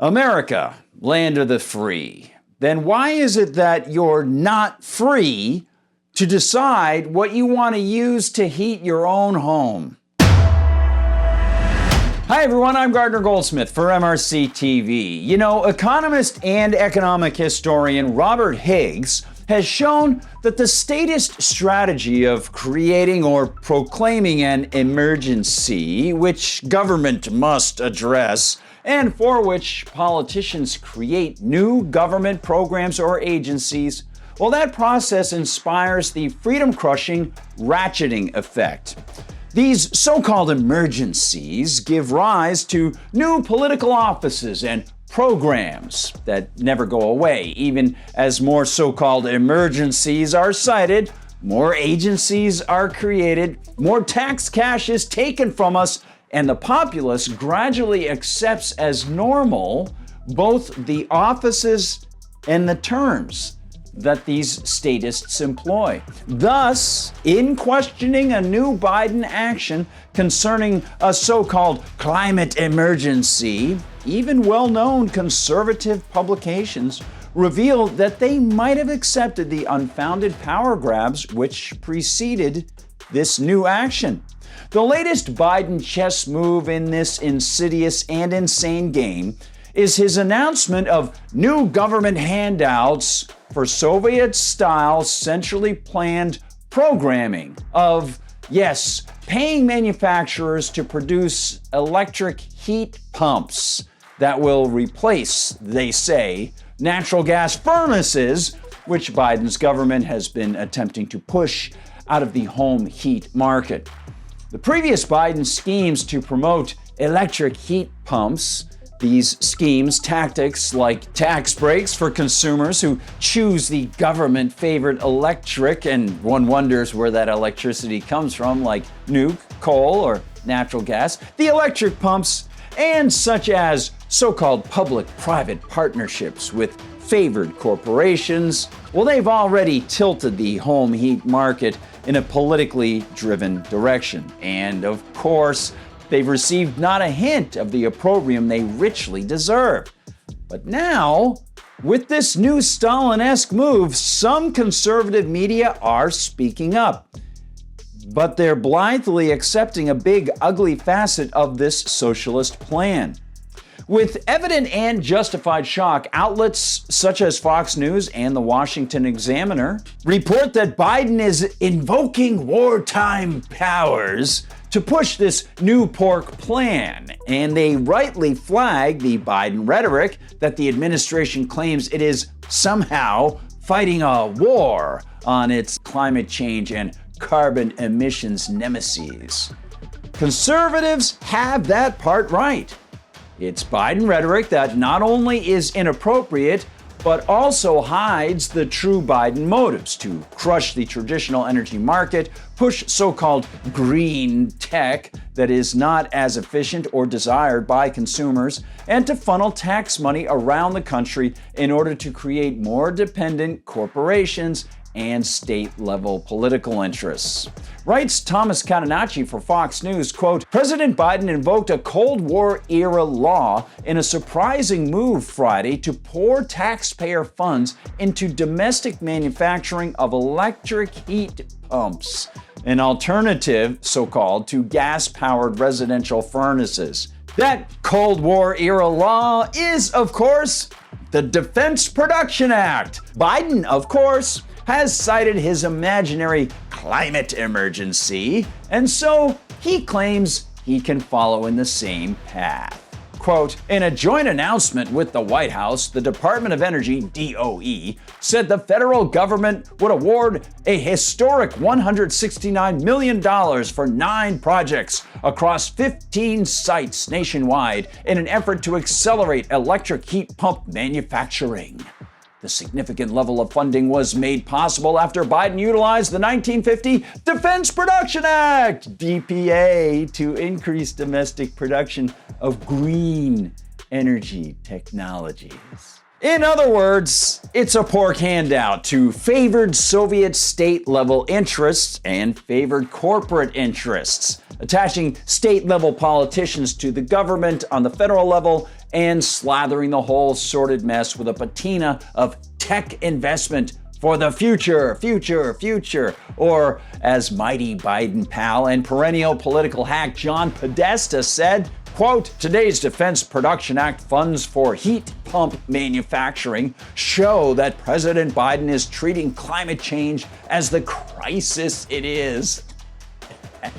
America, land of the free. Then why is it that you're not free to decide what you want to use to heat your own home? Hi everyone, I'm Gardner Goldsmith for MRC-TV. You know, economist and economic historian Robert Higgs has shown that the statist strategy of creating or proclaiming an emergency, which government must address, and for which politicians create new government programs or agencies, well, that process inspires the freedom-crushing ratcheting effect. These so-called emergencies give rise to new political offices and programs that never go away. Even as more so-called emergencies are cited, more agencies are created, more tax cash is taken from us, and the populace gradually accepts as normal both the offices and the terms that these statists employ. Thus, in questioning a new Biden action concerning a so-called climate emergency, even well-known conservative publications revealed that they might have accepted the unfounded power grabs which preceded this new action. The latest Biden chess move in this insidious and insane game is his announcement of new government handouts for Soviet-style centrally planned programming of, yes, paying manufacturers to produce electric heat pumps that will replace, they say, natural gas furnaces, which Biden's government has been attempting to push out of the home heat market. The previous Biden schemes to promote electric heat pumps, these schemes, tactics like tax breaks for consumers who choose the government-favored electric, and one wonders where that electricity comes from, like nuke, coal, or natural gas, the electric pumps, and such as so-called public-private partnerships with favored corporations, well, they've already tilted the home heat market in a politically driven direction. And of course, they've received not a hint of the opprobrium they richly deserve. But now, with this new Stalin-esque move, some conservative media are speaking up. But they're blithely accepting a big, ugly facet of this socialist plan. With evident and justified shock, outlets such as Fox News and the Washington Examiner report that Biden is invoking wartime powers to push this new pork plan, and they rightly flag the Biden rhetoric that the administration claims it is somehow fighting a war on its climate change and carbon emissions nemesis. Conservatives have that part right. It's Biden rhetoric that not only is inappropriate, but also hides the true Biden motives to crush the traditional energy market, push so-called green tech that is not as efficient or desired by consumers, and to funnel tax money around the country in order to create more dependent corporations and state-level political interests. Writes Thomas Catenacci for Fox News, quote, President Biden invoked a Cold War-era law in a surprising move Friday to pour taxpayer funds into domestic manufacturing of electric heat pumps, an alternative, so-called, to gas-powered residential furnaces. That Cold War-era law is, of course, the Defense Production Act. Biden, of course, has cited his imaginary climate emergency, and so he claims he can follow in the same path. Quote, in a joint announcement with the White House, the Department of Energy, DOE, said the federal government would award a historic $169 million for 9 projects across 15 sites nationwide in an effort to accelerate electric heat pump manufacturing. The significant level of funding was made possible after Biden utilized the 1950 Defense Production Act, DPA, to increase domestic production of green energy technologies. In other words, it's a pork handout to favored Soviet state-level interests and favored corporate interests, attaching state-level politicians to the government on the federal level and slathering the whole sordid mess with a patina of tech investment for the future, or as mighty Biden pal and perennial political hack John Podesta said, quote, today's Defense Production Act funds for heat pump manufacturing show that President Biden is treating climate change as the crisis it is.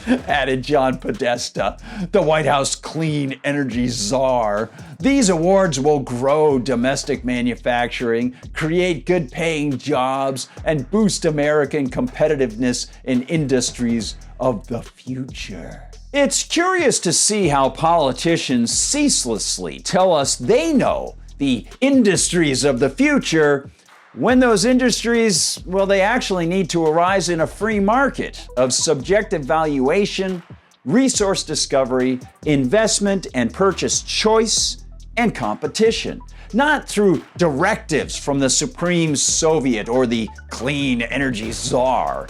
Added John Podesta, the White House clean energy czar. These awards will grow domestic manufacturing, create good-paying jobs, and boost American competitiveness in industries of the future. It's curious to see how politicians ceaselessly tell us they know the industries of the future, when those industries, well, they actually need to arise in a free market of subjective valuation, resource discovery, investment and purchase choice, and competition, not through directives from the Supreme Soviet or the clean energy czar.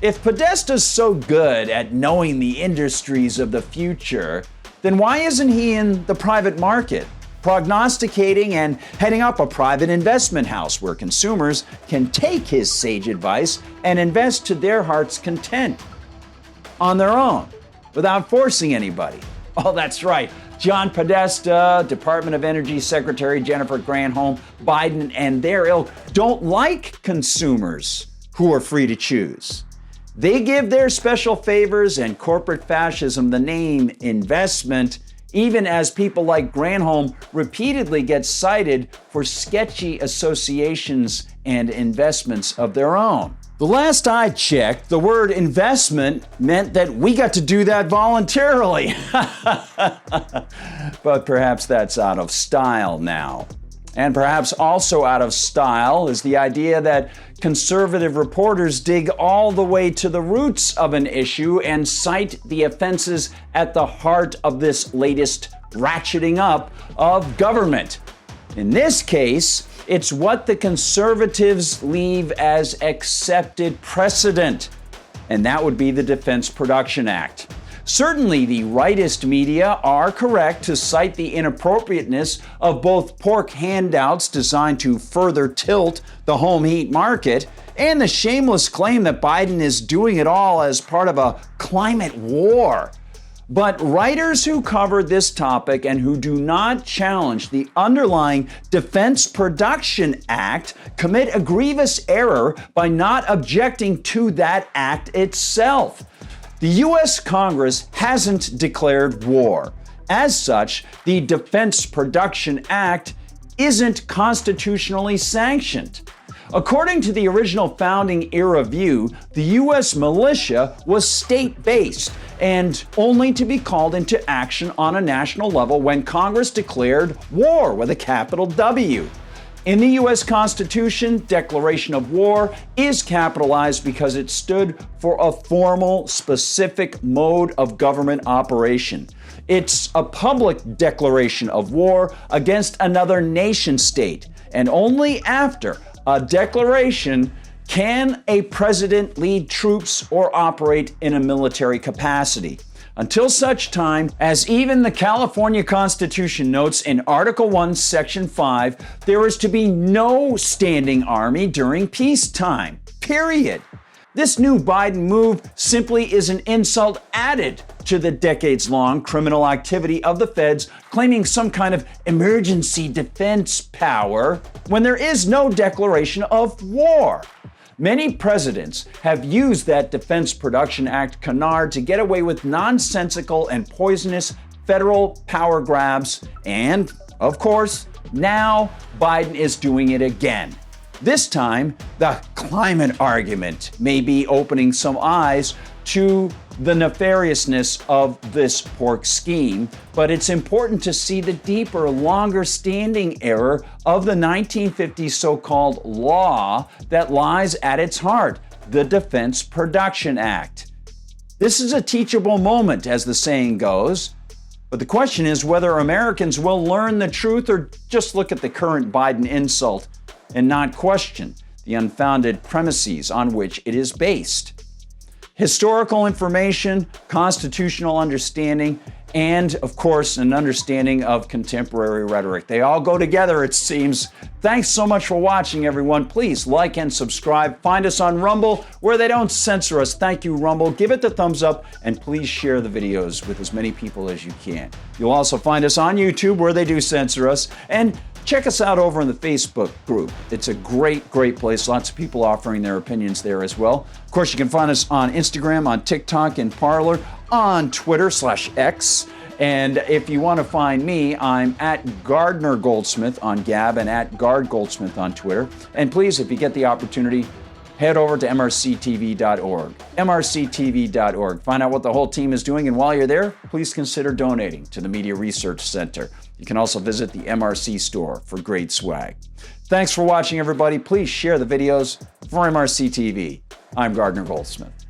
If Podesta's so good at knowing the industries of the future, then why isn't he in the private market, prognosticating and heading up a private investment house where consumers can take his sage advice and invest to their heart's content on their own without forcing anybody? Oh, that's right. John Podesta, Department of Energy Secretary Jennifer Granholm, Biden, and their ilk don't like consumers who are free to choose. They give their special favors and corporate fascism the name investment, even as people like Granholm repeatedly get cited for sketchy associations and investments of their own. The last I checked, the word investment meant that we got to do that voluntarily. But perhaps that's out of style now. And perhaps also out of style is the idea that conservative reporters dig all the way to the roots of an issue and cite the offenses at the heart of this latest ratcheting up of government. In this case, it's what the conservatives leave as accepted precedent, and that would be the Defense Production Act. Certainly, the rightist media are correct to cite the inappropriateness of both pork handouts designed to further tilt the home heat market and the shameless claim that Biden is doing it all as part of a climate war. But writers who cover this topic and who do not challenge the underlying Defense Production Act commit a grievous error by not objecting to that act itself. The U.S. Congress hasn't declared war. As such, the Defense Production Act isn't constitutionally sanctioned. According to the original founding era view, the U.S. militia was state-based and only to be called into action on a national level when Congress declared war with a capital W. In the U.S. Constitution, declaration of war is capitalized because it stood for a formal, specific mode of government operation. It's a public declaration of war against another nation state, and only after a declaration can a president lead troops or operate in a military capacity. Until such time as even the California Constitution notes in Article 1, Section 5, there is to be no standing army during peacetime, period. This new Biden move simply is an insult added to the decades-long criminal activity of the feds claiming some kind of emergency defense power when there is no declaration of war. Many presidents have used that Defense Production Act canard to get away with nonsensical and poisonous federal power grabs, and, of course, now Biden is doing it again. This time, the climate argument may be opening some eyes to the nefariousness of this pork scheme, but it's important to see the deeper, longer-standing error of the 1950s so-called law that lies at its heart, the Defense Production Act. This is a teachable moment, as the saying goes, but the question is whether Americans will learn the truth or just look at the current Biden insult and not question the unfounded premises on which it is based. Historical information, constitutional understanding, and, of course, an understanding of contemporary rhetoric. They all go together, it seems. Thanks so much for watching, everyone. Please like and subscribe. Find us on Rumble, where they don't censor us. Thank you, Rumble. Give it the thumbs up, and please share the videos with as many people as you can. You'll also find us on YouTube, where they do censor us, and check us out over in the Facebook group. It's a great, great place. Lots of people offering their opinions there as well. Of course, you can find us on Instagram, on TikTok, and Parler, on Twitter/X. And if you want to find me, I'm at Gardner Goldsmith on Gab and at Gard Goldsmith on Twitter. And please, if you get the opportunity, head over to MRCTV.org. MRCTV.org. Find out what the whole team is doing, and while you're there, please consider donating to the Media Research Center. You can also visit the MRC Store for great swag. Thanks for watching, everybody. Please share the videos. For MRC TV, I'm Gardner Goldsmith.